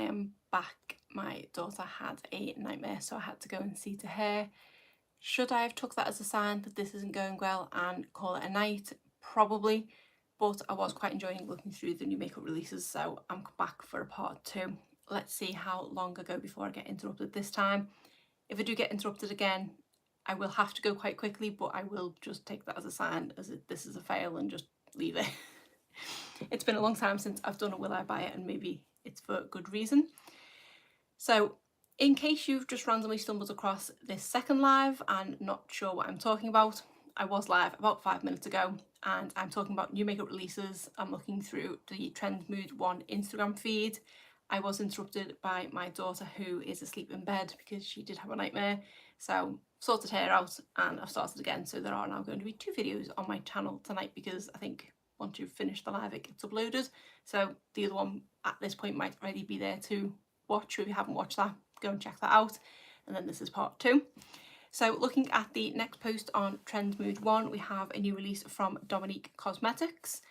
I am back. My daughter had a nightmare, so I had to go and see to her. Should I have took that as a sign that this isn't going well and call it a night? Probably, but I was quite enjoying looking through the new makeup releases, so I'm back for a part 2. Let's see how long I go before I get interrupted this time. If I do get interrupted again, I will have to go quite quickly, but I will just take that as a sign as this is a fail and just leave it. It's been a long time since I've done a Will I Buy It, and maybe it's for good reason. So in case you've just randomly stumbled across this second live and not sure what I'm talking about, I was live about 5 minutes ago and I'm talking about new makeup releases. I'm looking through the Trend Mood 1 Instagram feed. I was interrupted by my daughter, who is asleep in bed because she did have a nightmare. So sorted her out and I've started again. So there are now going to be 2 videos on my channel tonight, because I think once you've finished the live it gets uploaded. So the other one at this point might already be there to watch, or if you haven't watched that, go and check that out. And then this is part 2. So looking at the next post on Trend Mood 1, we have a new release from Jacqueline Cosmetics.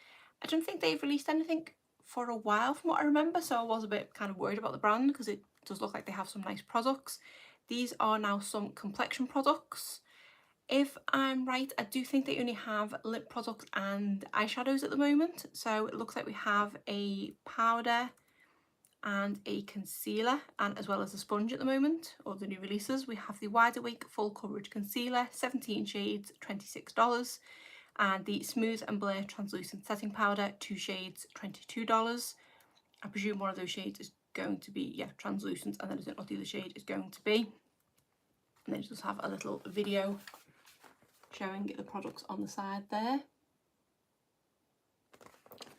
I don't think they've released anything for a while from what I remember, so I was a bit kind of worried about the brand because it does look like they have some nice products. These are now some complexion products. If I'm right, I do think they only have lip products and eyeshadows at the moment. So it looks like we have a powder and a concealer, and as well as a sponge at the moment, or the new releases. We have the Wide Awake Full Coverage Concealer, 17 shades, $26. And the Smooth and Blur Translucent Setting Powder, 2 shades, $22. I presume one of those shades is going to be, yeah, translucent, and then I don't know what the other shade is going to be. And then just have a little video showing the products on the side there.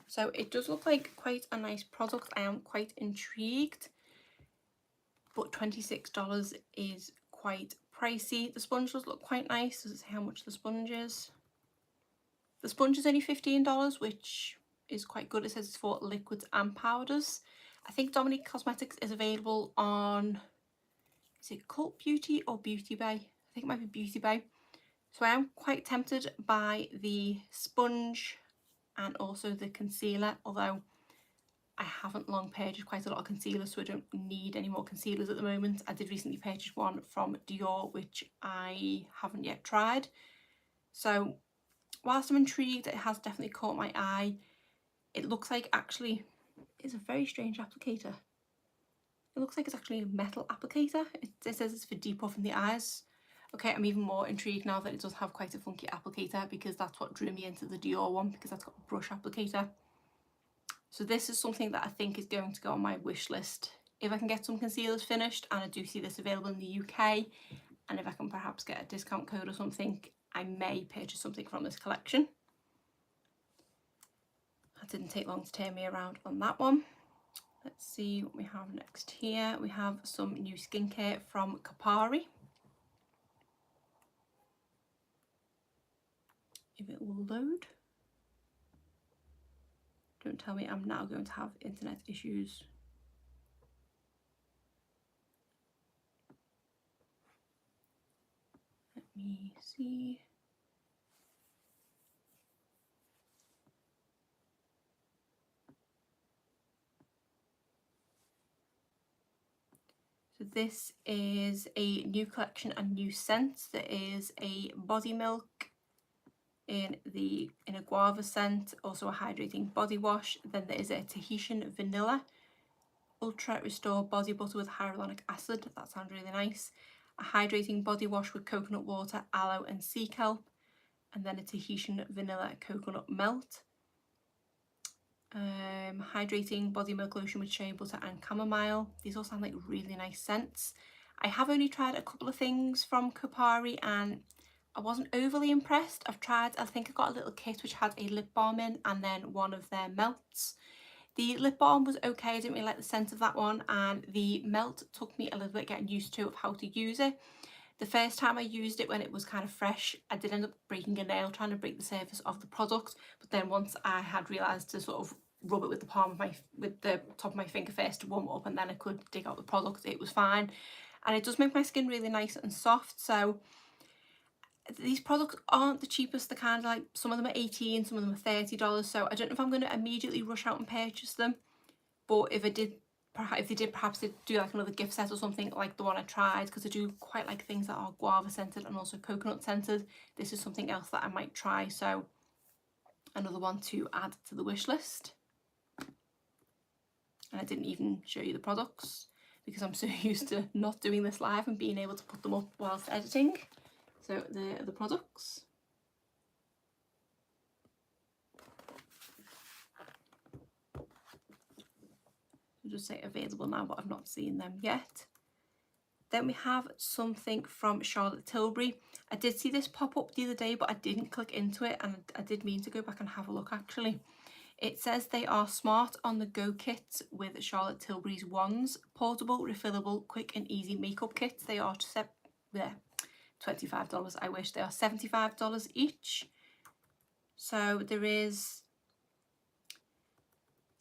So it does look like quite a nice product. I am quite intrigued, but $26 is quite pricey. The sponge does look quite nice. Does it say how much the sponge is? The sponge is only $15, which is quite good. It says it's for liquids and powders. I think Jacqueline Cosmetics is available on, is it Cult Beauty or Beauty Bay? I think it might be Beauty Bay. So I am quite tempted by the sponge and also the concealer, although I haven't long purchased quite a lot of concealer, so I don't need any more concealers at the moment. I did recently purchase one from Dior, which I haven't yet tried. So whilst I'm intrigued, it has definitely caught my eye. It looks like actually it's a very strange applicator. It looks like it's actually a metal applicator. It says it's for depuffing the eyes. Okay, I'm even more intrigued now that it does have quite a funky applicator, because that's what drew me into the Dior one, because that's got a brush applicator. So this is something that I think is going to go on my wish list. If I can get some concealers finished, and I do see this available in the UK, and if I can perhaps get a discount code or something, I may purchase something from this collection. That didn't take long to turn me around on that one. Let's see what we have next here. We have some new skincare from Kapari. If it will load. Don't tell me I'm now going to have internet issues. Let me see. So this is a new collection and new scents. There is a body milk in a guava scent, also a hydrating body wash. Then there is a Tahitian vanilla ultra restore body butter with hyaluronic acid. That sounds really nice. A hydrating body wash with coconut water, aloe and sea kelp, and then a Tahitian vanilla coconut melt. Hydrating body milk lotion with shea butter and chamomile. These all sound like really nice scents. I have only tried a couple of things from Kapari and I wasn't overly impressed. I think I got a little kit which had a lip balm in and then one of their melts. The lip balm was okay, I didn't really like the scent of that one, and the melt took me a little bit getting used to of how to use it. The first time I used it when it was kind of fresh, I did end up breaking a nail trying to break the surface of the product, but then once I had realised to sort of rub it with the top of my finger first to warm it up, and then I could dig out the product, it was fine. And it does make my skin really nice and soft. So these products aren't the cheapest. They're kind of like, some of them are $18, some of them are $30, so I don't know if I'm going to immediately rush out and purchase them, but if I did if they did, perhaps they'd do like another gift set or something like the one I tried, because I do quite like things that are guava scented and also coconut scented. This is something else that I might try, so another one to add to the wish list. And I didn't even show you the products because I'm so used to not doing this live and being able to put them up whilst editing. So there are the products. I'll just say available now, but I've not seen them yet. Then we have something from Charlotte Tilbury. I did see this pop up the other day, but I didn't click into it, and I did mean to go back and have a look actually. It says they are smart on the go kits with Charlotte Tilbury's wands, portable, refillable, quick and easy makeup kits. They are $25. I wish. They are $75 each. So there is,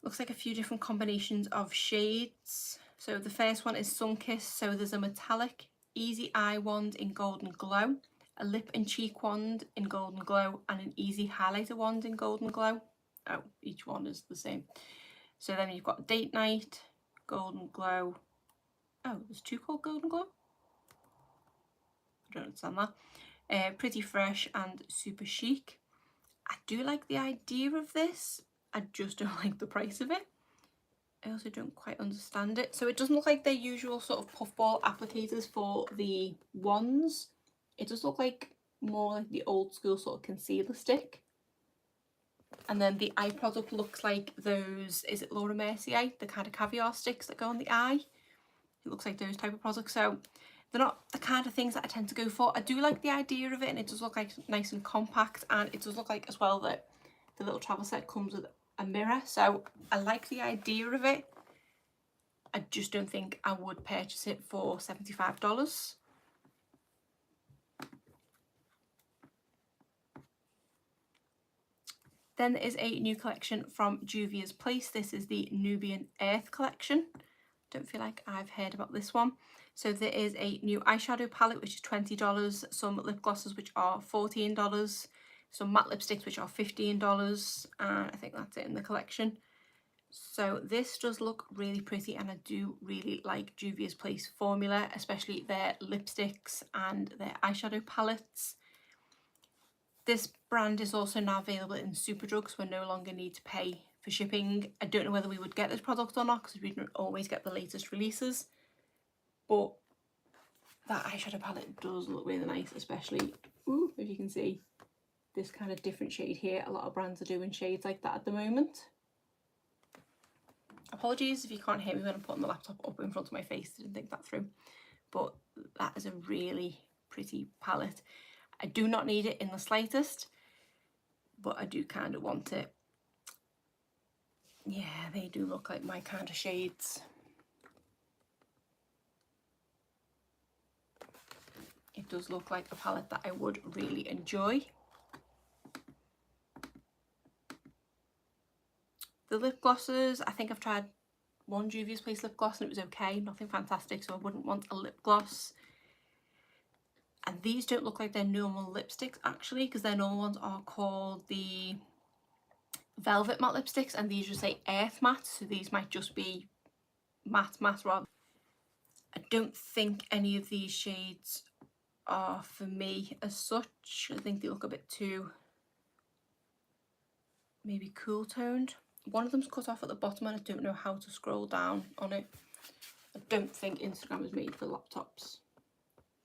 looks like a few different combinations of shades. So the first one is Sunkiss. So there's a metallic easy eye wand in Golden Glow, a lip and cheek wand in Golden Glow, and an easy highlighter wand in Golden Glow. Oh, each one is the same. So then you've got Date Night, Golden Glow. Oh, there's two called Golden Glow? I don't understand that. Pretty Fresh and Super Chic. I do like the idea of this. I just don't like the price of it. I also don't quite understand it. So it doesn't look like their usual sort of puffball applicators for the wands. It does look like more like the old school sort of concealer stick. And then the eye product looks like those, is it Laura Mercier, the kind of caviar sticks that go on the eye? It looks like those type of products. So they're not the kind of things that I tend to go for. I do like the idea of it, and it does look like nice and compact, and it does look like as well that the little travel set comes with a mirror. So I like the idea of it. I just don't think I would purchase it for $75. Then there is a new collection from Juvia's Place. This is the Nubian Earth collection. Don't feel like I've heard about this one. So there is a new eyeshadow palette, which is $20, some lip glosses, which are $14, some matte lipsticks, which are $15, and I think that's it in the collection. So this does look really pretty, and I do really like Juvia's Place formula, especially their lipsticks and their eyeshadow palettes. This brand is also now available in Superdrug, so we no longer need to pay for shipping. I don't know whether we would get this product or not, because we don't always get the latest releases. But that eyeshadow palette does look really nice, especially, ooh, if you can see this kind of different shade here. A lot of brands are doing shades like that at the moment. Apologies if you can't hear me when I'm putting the laptop up in front of my face. Didn't think that through. But that is a really pretty palette. I do not need it in the slightest, but I do kind of want it. Yeah, they do look like my kind of shades. It does look like a palette that I would really enjoy. The lip glosses, I think I've tried one Juvia's Place lip gloss and it was okay, nothing fantastic, so I wouldn't want a lip gloss. And these don't look like their normal lipsticks actually, because their normal ones are called the Velvet Matte lipsticks, and these just say Earth Matte, so these might just be matte rather. I don't think any of these shades are for me as such. I think they look a bit too maybe cool toned. One of them's cut off at the bottom and I don't know how to scroll down on it. I don't think Instagram is made for laptops.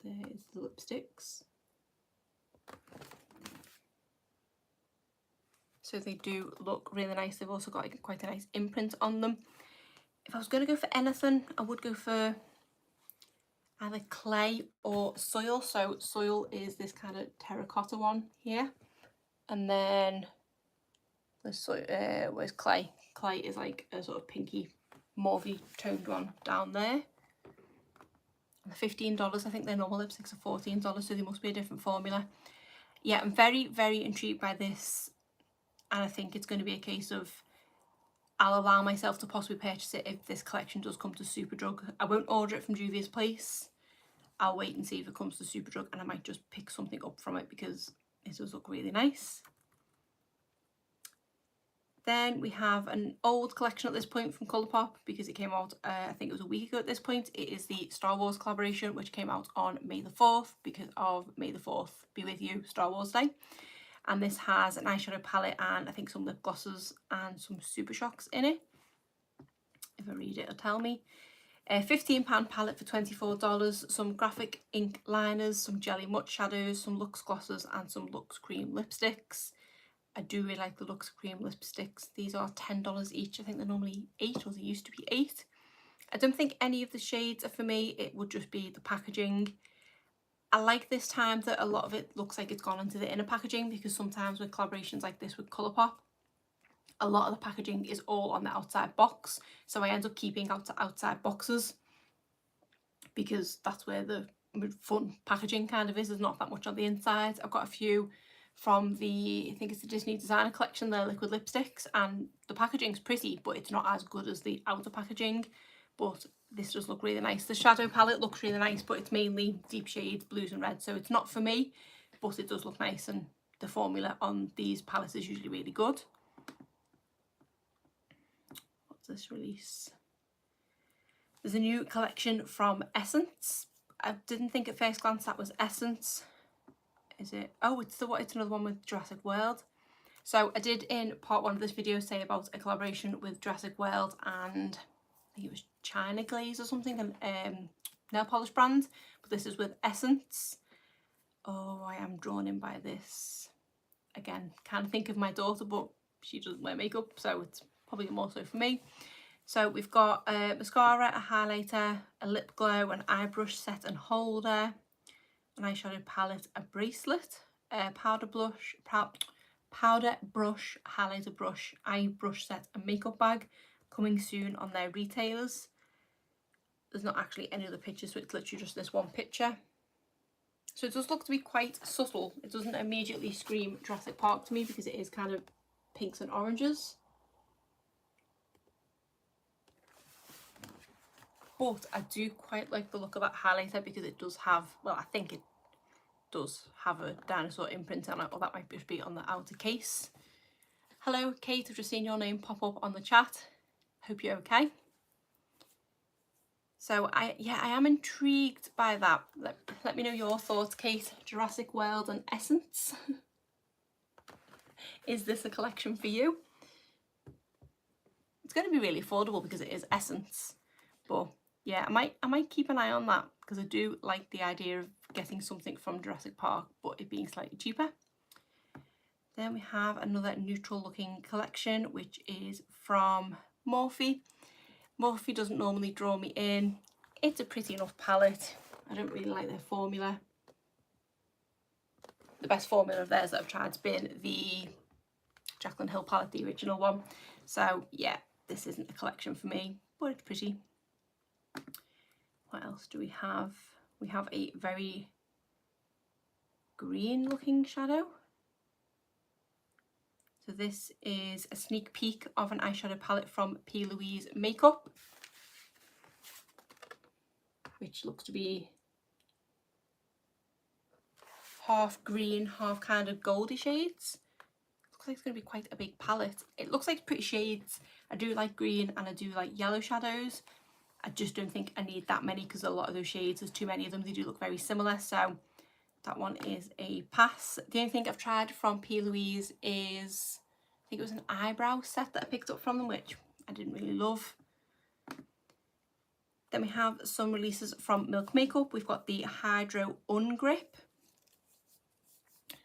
There's the lipsticks. So they do look really nice. They've also got like quite a nice imprint on them. If I was going to go for anything, I would go for either clay or soil. So soil is this kind of terracotta one here. And then the soil, where's clay? Clay is like a sort of pinky mauvey toned one down there. $15. I think their normal lipsticks are $14, so they must be a different formula. Yeah, I'm very, very intrigued by this, and I think it's going to be a case of I'll allow myself to possibly purchase it if this collection does come to Superdrug. I won't order it from Juvia's Place. I'll wait and see if it comes to Superdrug, and I might just pick something up from it because it does look really nice. Then we have an old collection at this point from Colourpop because it came out, I think it was a week ago at this point. It is the Star Wars collaboration, which came out on May the 4th because of May the 4th be with you, Star Wars Day. And this has an eyeshadow palette and I think some lip glosses and some Super Shocks in it. If I read it, it'll tell me. A £15 palette for $24, some graphic ink liners, some jelly mud shadows, some Luxe glosses and some Luxe cream lipsticks. I do really like the Luxe cream lipsticks. These are $10 each. I think they're normally $8, or they used to be $8. I don't think any of the shades are for me. It would just be the packaging. I like this time that a lot of it looks like it's gone into the inner packaging, because sometimes with collaborations like this with Colourpop, a lot of the packaging is all on the outside box. So I end up keeping outside boxes because that's where the fun packaging kind of is. There's not that much on the inside. I've got a few from the, I think it's the Disney Designer collection, their liquid lipsticks, and the packaging's pretty, but it's not as good as the outer packaging. But this does look really nice. The shadow palette looks really nice, but it's mainly deep shades, blues and reds, so it's not for me, but it does look nice, and the formula on these palettes is usually really good. What's this release? There's a new collection from Essence. I didn't think at first glance that was Essence. Is it? Oh, it's another one with Jurassic World. So I did in part 1 of this video say about a collaboration with Jurassic World and I think it was China Glaze or something, the nail polish brand, but this is with Essence. Oh, I am drawn in by this. Again, can't think of my daughter, but she doesn't wear makeup, so it's probably more so for me. So we've got a mascara, a highlighter, a lip glow, an eye brush set and holder, an eyeshadow palette, a bracelet, a powder brush, highlighter brush, eye brush set, a makeup bag, coming soon on their retailers. There's not actually any other pictures, so it's literally just this one picture. So it does look to be quite subtle. It doesn't immediately scream Jurassic Park to me because it is kind of pinks and oranges. But I do quite like the look of that highlighter because it does have, well, I think it does have a dinosaur imprint on it, or that might just be on the outer case. Hello Kate, I've just seen your name pop up on the chat. Hope you're okay. So I am intrigued by that. Let me know your thoughts, Kate. Jurassic World and Essence. Is this a collection for you? It's going to be really affordable because it is Essence, but yeah, I might keep an eye on that because I do like the idea of getting something from Jurassic Park but it being slightly cheaper. Then we have another neutral looking collection which is from Morphe. Morphe doesn't normally draw me in. It's a pretty enough palette. I don't really like their formula. The best formula of theirs that I've tried has been the Jacqueline Hill palette, the original one. So yeah, this isn't a collection for me, but it's pretty. What else do we have? We have a very green looking shadow. So this is a sneak peek of an eyeshadow palette from P. Louise Makeup, which looks to be half green, half kind of goldy shades. Looks like it's going to be quite a big palette. It looks like pretty shades. I do like green and I do like yellow shadows. I just don't think I need that many because a lot of those shades, there's too many of them. They do look very similar, so that one is a pass. The only thing I've tried from P. Louise is, I think it was an eyebrow set that I picked up from them, which I didn't really love. Then we have some releases from Milk Makeup. We've got the Hydro Ungrip.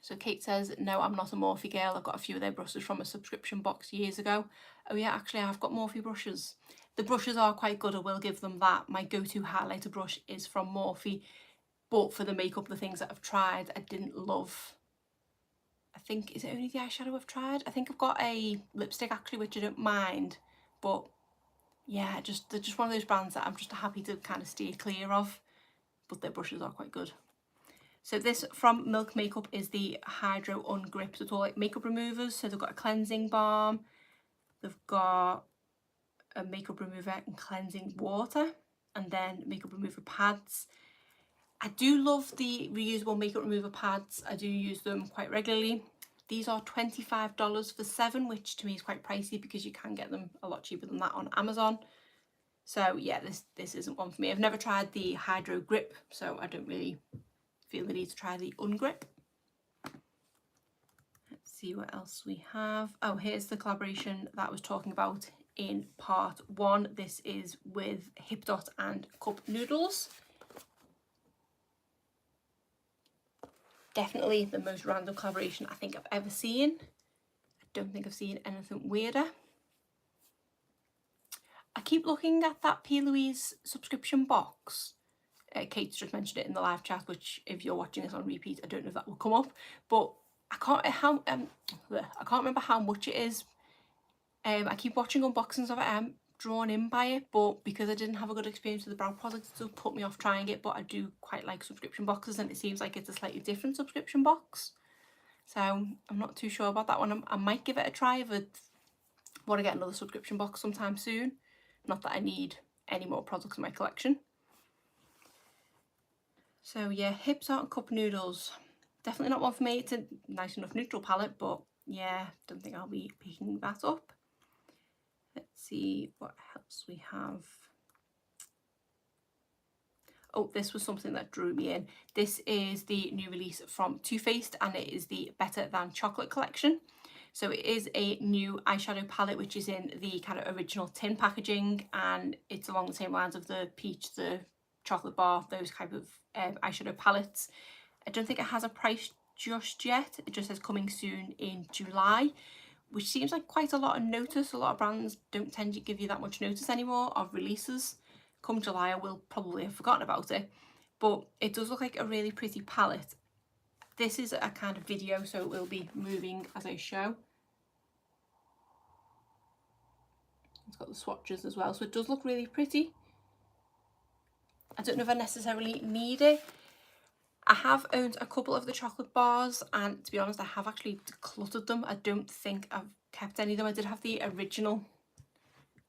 So Kate says, no, I'm not a Morphe girl. I've got a few of their brushes from a subscription box years ago. Oh yeah, actually I've got Morphe brushes. The brushes are quite good, I will give them that. My go-to highlighter brush is from Morphe, but for the makeup, the things that I've tried, I didn't love. I think, is it only the eyeshadow I've tried? I think I've got a lipstick actually, which I don't mind, but yeah, they're just one of those brands that I'm just happy to kind of steer clear of, but their brushes are quite good. So this from Milk Makeup is the Hydro Ungrip. So it's all like makeup removers. So they've got a cleansing balm, they've got a makeup remover and cleansing water, and then makeup remover pads. I do love the reusable makeup remover pads. I do use them quite regularly. These are $25 for 7, which to me is quite pricey because you can get them a lot cheaper than that on Amazon. So yeah, this isn't one for me. I've never tried the Hydro Grip, so I don't really feel the need to try the Ungrip. Let's see what else we have. Oh, here's the collaboration that I was talking about in part 1. This is with Hip Dot and Cup Noodles. Definitely the most random collaboration I think I've ever seen. I don't think I've seen anything weirder. I keep looking at that P. Louise subscription box. Kate's just mentioned it in the live chat, which if you're watching this on repeat, I don't know if that will come up, but I can't remember how much it is. I keep watching unboxings of it. I'm drawn in by it, but because I didn't have a good experience with the brow product, it still put me off trying it. But I do quite like subscription boxes, and it seems like it's a slightly different subscription box, so I'm not too sure about that one. I might give it a try if I want to get another subscription box sometime soon. Not that I need any more products in my collection. So yeah, Hip Dot and Cup Noodles, definitely not one for me. It's a nice enough neutral palette, but yeah, don't think I'll be picking that up. Let's see what else we have. Oh, this was something that drew me in. This is the new release from Too Faced, and it is the Better Than Chocolate collection. So it is a new eyeshadow palette, which is in the kind of original tin packaging, and it's along the same lines of the peach, the chocolate bar, those type of eyeshadow palettes. I don't think it has a price just yet. It just says coming soon in July, which seems like quite a lot of notice. A lot of brands don't tend to give you that much notice anymore of releases. Come July, I will probably have forgotten about it, but it does look like a really pretty palette. This is a kind of video, so it will be moving as I show. It's got the swatches as well, so it does look really pretty. I don't know if I necessarily need it. I have owned a couple of the chocolate bars, and to be honest, I have actually decluttered them. I don't think I've kept any of them. I did have the original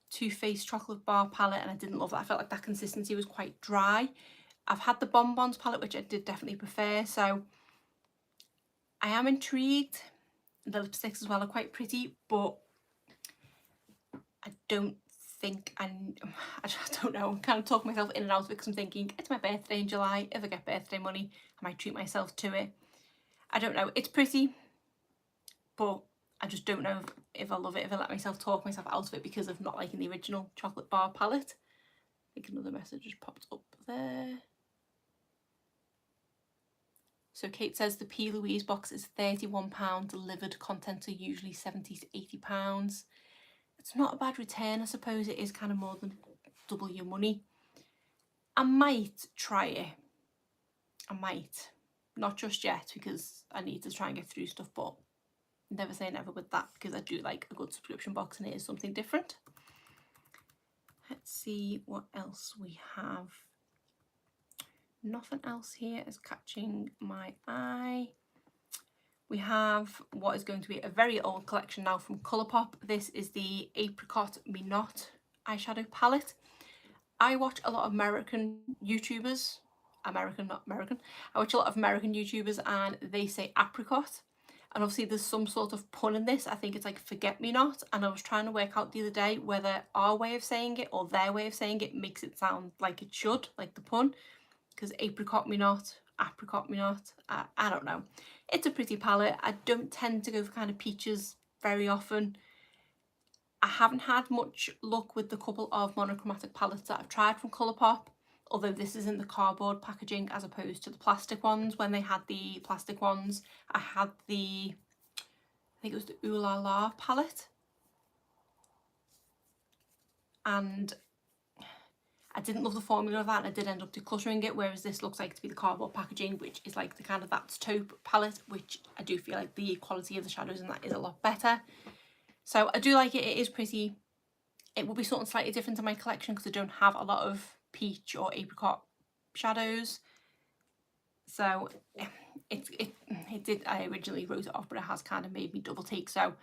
Too Faced chocolate bar palette, and I didn't love that. I felt like that consistency was quite dry. I've had the Bonbons palette, which I did definitely prefer, so I am intrigued. The lipsticks as well are quite pretty, but I don't think I just don't know. I'm kind of talking myself in and out of it because I'm thinking it's my birthday in July. If I get birthday money, I might treat myself to it. I don't know. It's pretty, but I just don't know if I love it, if I let myself talk myself out of it because of not liking the original chocolate bar palette. I think another message just popped up there. So Kate says the P. Louise box is £31. Delivered contents are usually £70 to £80. It's not a bad return. I suppose it is kind of more than double your money. I might try it. I might. Not just yet because I need to try and get through stuff, but never say never with that because I do like a good subscription box and it is something different. Let's see what else we have. Nothing else here is catching my eye. We have what is going to be a very old collection now from Colourpop. This is the Apricot Me Not eyeshadow palette. I watch a lot of American YouTubers. American, not American. I watch a lot of American YouTubers and they say apricot. And obviously there's some sort of pun in this. I think it's like forget me not. And I was trying to work out the other day whether our way of saying it or their way of saying it makes it sound like it should, like the pun. Because apricot me not, apricot me not, I don't know. It's a pretty palette. I don't tend to go for kind of peaches very often. I haven't had much luck with the couple of monochromatic palettes that I've tried from Colourpop, although this is in the cardboard packaging as opposed to the plastic ones. When they had the plastic ones, I had the, I think it was the Ooh La La palette, and I didn't love the formula of that and I did end up decluttering it, whereas this looks like to be the cardboard packaging, which is like the kind of That's Taupe palette, which I do feel like the quality of the shadows in that is a lot better. So I do like it. It is pretty. It will be something slightly different in my collection because I don't have a lot of peach or apricot shadows. So it did, I originally wrote it off, but it has kind of made me double take. So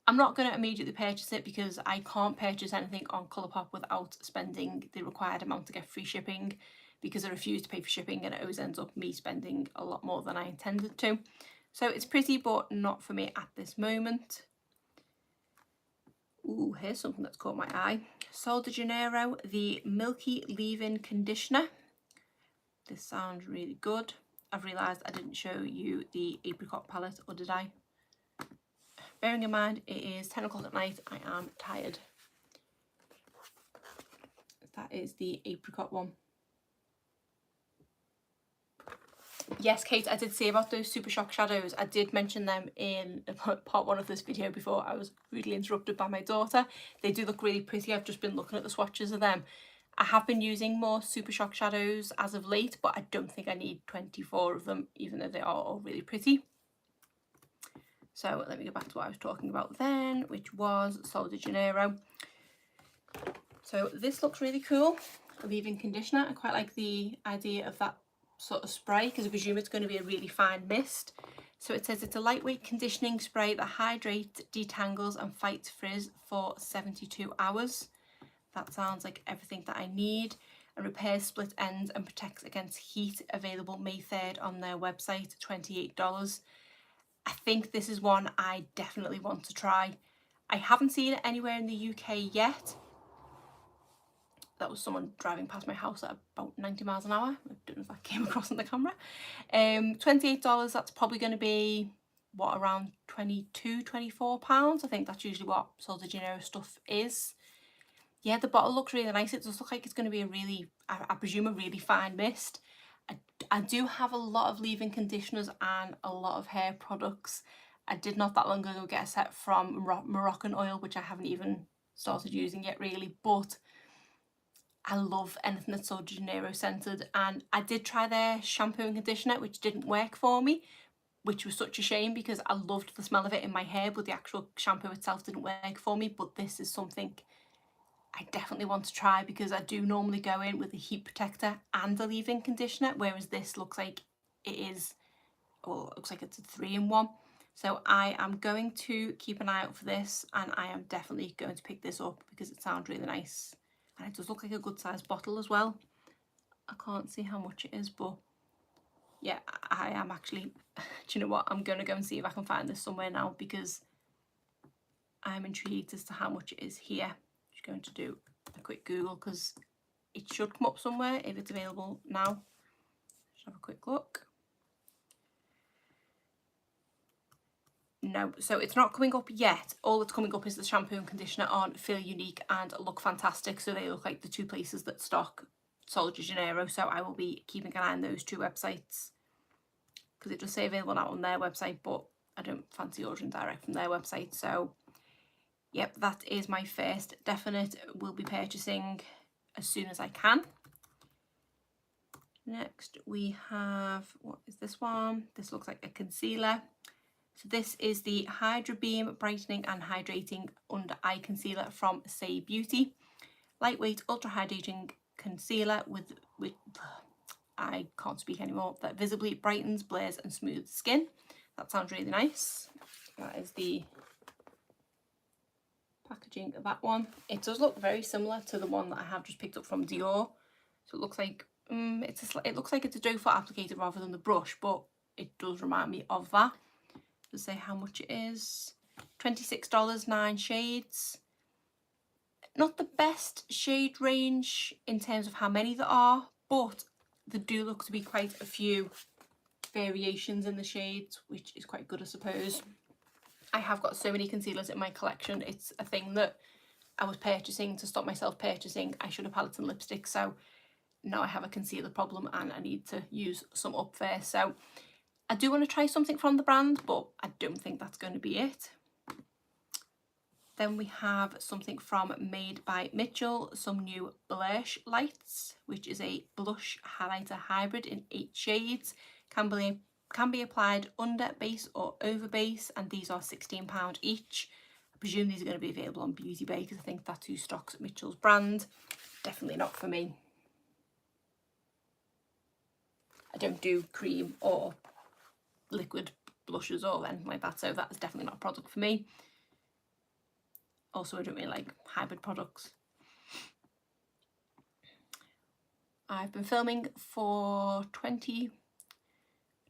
I'm not going to immediately purchase it because I can't purchase anything on Colourpop without spending the required amount to get free shipping, because I refuse to pay for shipping and it always ends up me spending a lot more than I intended to. So it's pretty, but not for me at this moment. Ooh, here's something that's caught my eye. Sol de Janeiro, the Milky Leave-In Conditioner. This sounds really good. I've realised I didn't show you the apricot palette, or did I? Bearing in mind it is 10 o'clock at night, I am tired. That is the apricot one. Yes, Kate, I did say about those Super Shock shadows. I did mention them in part 1 of this video before I was rudely interrupted by my daughter. They do look really pretty. I've just been looking at the swatches of them. I have been using more Super Shock shadows as of late, but I don't think I need 24 of them, even though they are all really pretty. So let me go back to what I was talking about then, which was Sol de Janeiro. So this looks really cool, a leave-in conditioner. I quite like the idea of that sort of spray because I presume it's going to be a really fine mist. So it says it's a lightweight conditioning spray that hydrates, detangles and fights frizz for 72 hours. That sounds like everything that I need. And repairs split ends and protects against heat. Available May 3rd on their website, $28. I think this is one I definitely want to try. I haven't seen it anywhere in the UK yet. That was someone driving past my house at about 90 miles an hour. I don't know if that came across on the camera. $28, that's probably going to be, what, around 22, 24 pounds. I think that's usually what Sol de Janeiro stuff is. Yeah, the bottle looks really nice. It does look like it's going to be a really, I presume, a really fine mist. I do have a lot of leave-in conditioners and a lot of hair products. I did not that long ago get a set from Moroccan Oil, which I haven't even started using yet really, but I love anything that's Sol de Janeiro scented, and I did try their shampoo and conditioner, which didn't work for me, which was such a shame because I loved the smell of it in my hair, but the actual shampoo itself didn't work for me. But this is something I definitely want to try because I do normally go in with a heat protector and a leave-in conditioner, whereas this looks like it is, well, it looks like it's a 3-in-1. So I am going to keep an eye out for this, and I am definitely going to pick this up because it sounds really nice. And it does look like a good sized bottle as well. I can't see how much it is, but yeah, I am actually, do you know what, I'm going to go and see if I can find this somewhere now because I'm intrigued as to how much it is here. Just going to do a quick Google because it should come up somewhere if it's available now. Just have a quick look. No, so it's not coming up yet. All that's coming up is the shampoo and conditioner on Feel Unique and Look Fantastic. So they look like the two places that stock Sol de Janeiro. So I will be keeping an eye on those two websites because it does say available now on their website, but I don't fancy ordering direct from their website. So yep, that is my first definite. Will be purchasing as soon as I can. Next we have, what is this one? This looks like a concealer. So this is the Hydra Beam Brightening and Hydrating Under Eye Concealer from Say Beauty. Lightweight, ultra hydrating concealer with I can't speak anymore, that visibly brightens, blurs and smooths skin. That sounds really nice. That is the packaging of that one. It does look very similar to the one that I have just picked up from Dior. So it looks like it looks like it's a doe foot applicator rather than the brush, but it does remind me of that. Does say how much it is. $26, 9 shades. Not the best shade range in terms of how many there are, but there do look to be quite a few variations in the shades, which is quite good, I suppose. I have got so many concealers in my collection. It's a thing that I was purchasing to stop myself purchasing eyeshadow palettes and lipsticks. So now I have a concealer problem and I need to use some up first. So I do want to try something from the brand, but I don't think that's going to be it. Then we have something from Made by Mitchell, some new Blush Lights, which is a blush highlighter hybrid in 8 shades. Can be applied under base or over base, and these are £16 each. I presume these are going to be available on Beauty Bay because I think that's who stocks Mitchell's brand. Definitely not for me. I don't do cream or liquid blushes or anything like that, so that is definitely not a product for me. Also, I don't really like hybrid products. I've been filming for 20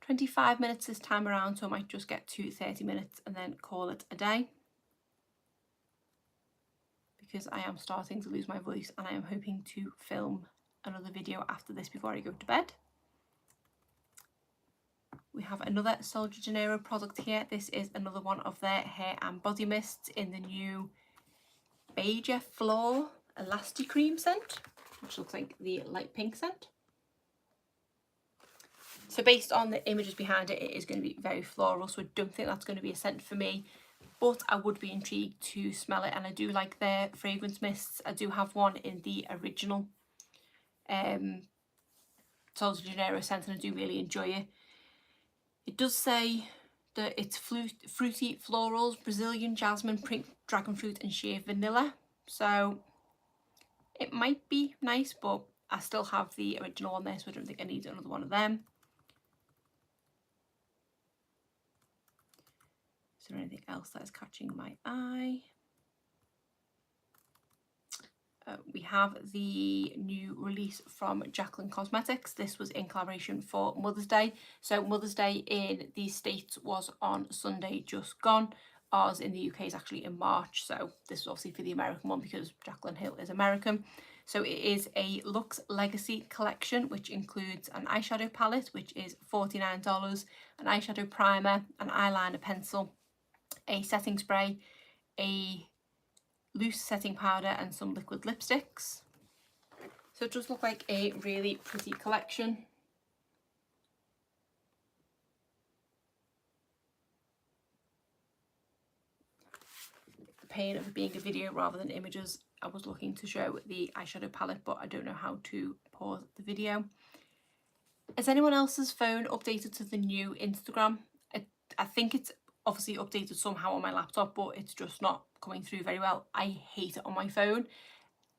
25 minutes this time around, so I might just get to 30 minutes and then call it a day, because I am starting to lose my voice and I am hoping to film another video after this before I go to bed. We have another Soldier Genero product here. This is another one of their hair and body mists in the new Beige Floor Elasti Cream scent, which looks like the light pink scent. So based on the images behind it, it is going to be very floral, so I don't think that's going to be a scent for me, but I would be intrigued to smell it, and I do like their fragrance mists. I do have one in the original Soldier Genero scent, and I do really enjoy it. It does say that it's fruity florals, Brazilian jasmine, pink dragon fruit and sheer vanilla, so it might be nice, but I still have the original one there, so I don't think I need another one of them. Is there anything else that is catching my eye? We have the new release from Jacqueline Cosmetics. This was in collaboration for Mother's Day. So Mother's Day in the States was on Sunday just gone. Ours in the UK is actually in March. So this is obviously for the American one because Jacqueline Hill is American. So it is a Luxe Legacy collection, which includes an eyeshadow palette, which is $49, an eyeshadow primer, an eyeliner pencil, a setting spray, a loose setting powder and some liquid lipsticks. So it does look like a really pretty collection. The pain of it being a video rather than images, I was looking to show the eyeshadow palette, but I don't know how to pause the video. Is anyone else's phone updated to the new Instagram? I think it's obviously updated somehow on my laptop, but it's just not coming through very well. I hate it on my phone.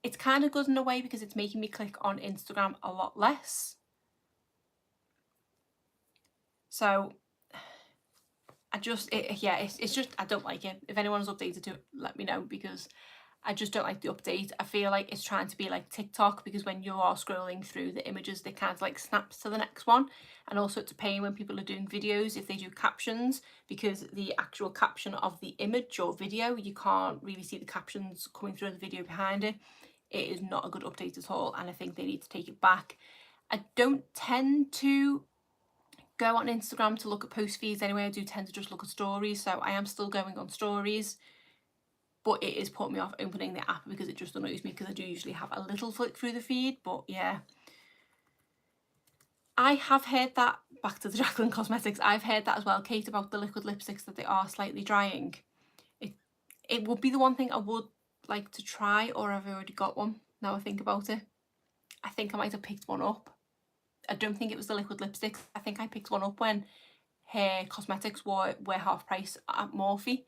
It's kind of good in a way because it's making me click on Instagram a lot less. So it's just, I don't like it. If anyone's updated to it, let me know, because I just don't like the update. I feel like it's trying to be like TikTok, because when you are scrolling through the images, they kind of like snaps to the next one. And also it's a pain when people are doing videos if they do captions, because the actual caption of the image or video, you can't really see the captions coming through the video behind it. It is not a good update at all, and I think they need to take it back. I don't tend to go on Instagram to look at post feeds anyway. I do tend to just look at stories, so I am still going on stories, but it is putting me off opening the app because it just annoys me, because I do usually have a little flick through the feed. But yeah, I have heard that, back to the Jacqueline Cosmetics, I've heard that as well, Kate, about the liquid lipsticks, that they are slightly drying. It would be the one thing I would like to try, or I've already got one now I think about it. I think I might have picked one up. I don't think it was the liquid lipsticks. I think I picked one up when Hair Cosmetics were half price at Morphe,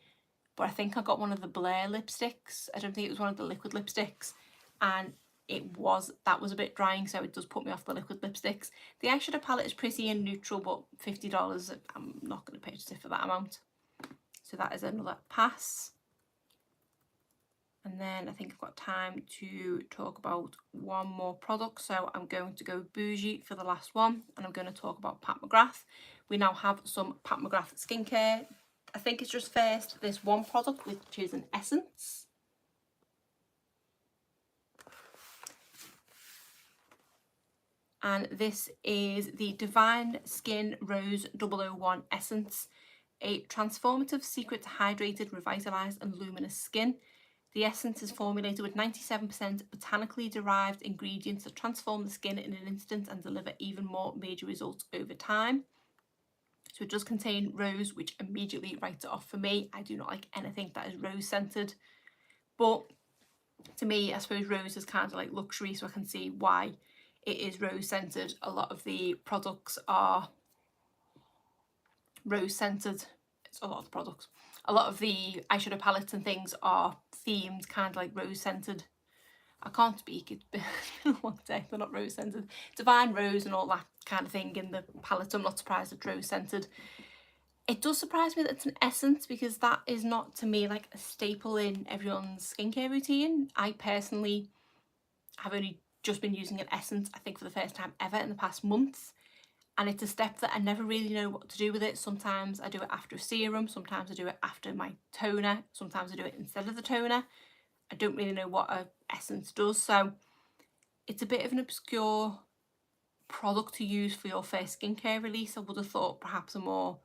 but I think I got one of the Blair lipsticks. I don't think it was one of the liquid lipsticks, and that was a bit drying, so it does put me off the liquid lipsticks. The eyeshadow palette is pretty and neutral, but $50, I'm not going to purchase it for that amount. So that is another pass. And then I think I've got time to talk about one more product. So I'm going to go bougie for the last one, and I'm going to talk about Pat McGrath. We now have some Pat McGrath skincare. I think it's just first this one product, which is an essence. And this is the Divine Skin Rose 001 Essence, a transformative secret to hydrated, revitalized and luminous skin. The essence is formulated with 97% botanically derived ingredients that transform the skin in an instant and deliver even more major results over time. So it does contain rose, which immediately writes it off for me. I do not like anything that is rose scented, but to me, I suppose rose is kind of like luxury, so I can see why it is rose scented. A lot of the products are rose scented. It's a lot of the products. A lot of the eyeshadow palettes and things are themed kind of like rose scented. I can't speak, it's been a long day. They're not rose scented. Divine Rose and all that kind of thing in the palette. I'm not surprised it's rose scented. It does surprise me that it's an essence, because that is not, to me, like a staple in everyone's skincare routine. I personally have only just been using an essence, I think, for the first time ever in the past month. and it's a step that I never really know what to do with it. Sometimes I do it after a serum, sometimes I do it after my toner, sometimes I do it instead of the toner. I don't really know what a essence does, so it's a bit of an obscure product to use for your first skincare release. I would have thought perhaps a more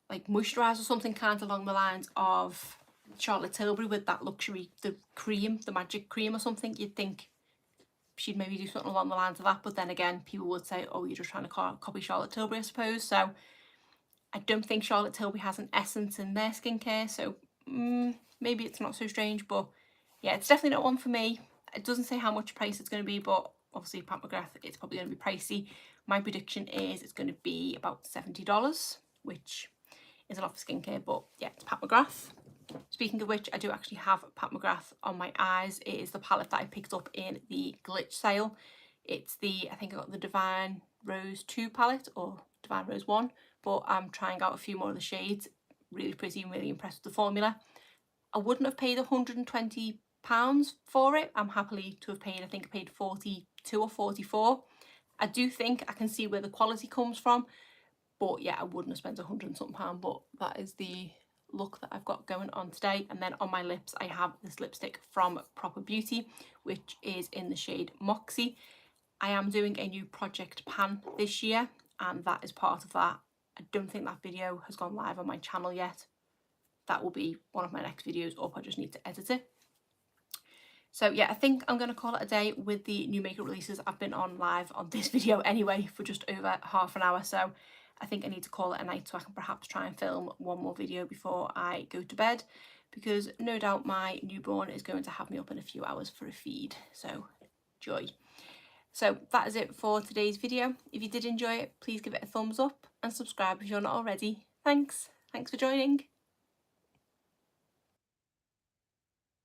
like moisturiser or something, kind of along the lines of Charlotte Tilbury with that luxury, the cream, the magic cream or something. You'd think she'd maybe do something along the lines of that, but then again, people would say, oh, you're just trying to copy Charlotte Tilbury, I suppose. So I don't think Charlotte Tilbury has an essence in their skincare, so maybe it's not so strange, but yeah, it's definitely not one for me. It doesn't say how much price it's going to be, but obviously Pat McGrath, it's probably going to be pricey. My prediction is it's going to be about $70, which is a lot for skincare, but yeah, it's Pat McGrath. Speaking of which, I do actually have Pat McGrath on my eyes. It is the palette that I picked up in the Glitch sale. It's the, I think I got the Divine Rose 2 palette, or Divine Rose 1, but I'm trying out a few more of the shades. Really pretty and really impressed with the formula. I wouldn't have paid £120 for it. I'm happily to have paid, I think I paid 42 or 44. I do think I can see where the quality comes from, but yeah, I wouldn't have spent £100 and something, but that is the look that I've got going on today. And then on my lips, I have this lipstick from Proper Beauty, which is in the shade Moxie. I am doing a new Project Pan this year, and that is part of that. I don't think that video has gone live on my channel yet. That will be one of my next videos up. I just need to edit it. So yeah, I think I'm going to call it a day with the new makeup releases. I've been on live on this video anyway for just over half an hour, so I think I need to call it a night so I can perhaps try and film one more video before I go to bed, because no doubt my newborn is going to have me up in a few hours for a feed, so joy. So that is it for today's video. If you did enjoy it, please give it a thumbs up and subscribe if you're not already. Thanks for joining.